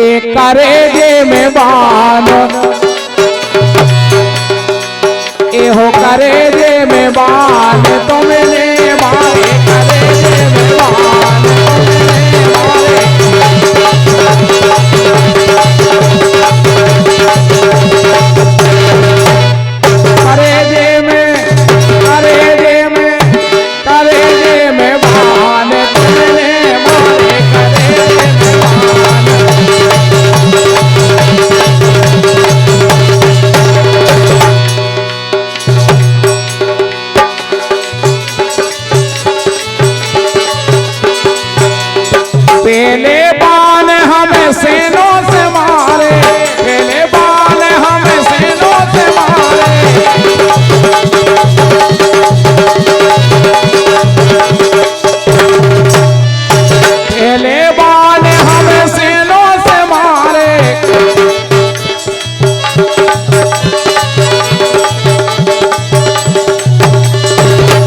एक करेजे में बान ए हो करेजे में बान तो मैंने मारे करेजे में बान करेजे में करेजे में करेजे में बान तो मैंने मारे करेजे में बान पहले बाण हमें सेनों से मारे पहले बाण हमें सेनों से मारे पहले बाण हमें सेनों से मारे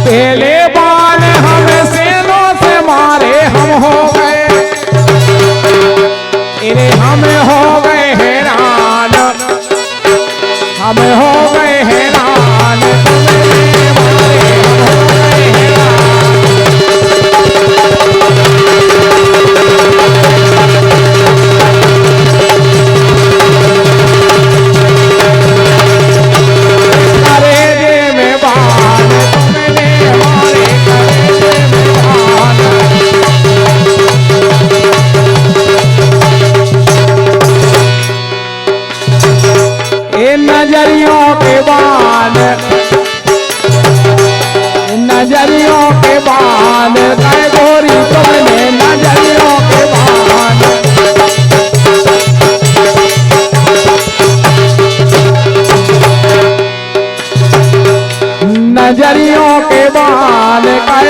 पहले बाण हमें सेनों से मारे हम हो गए हमें हो गए हैरान हमें हो गए हैरान करेजे में बान तुमने मारे करेजे में बान नजरियों के बान नजरियों के बान काय गोरी तुमने नजरियों के बान नजरियों के बान काय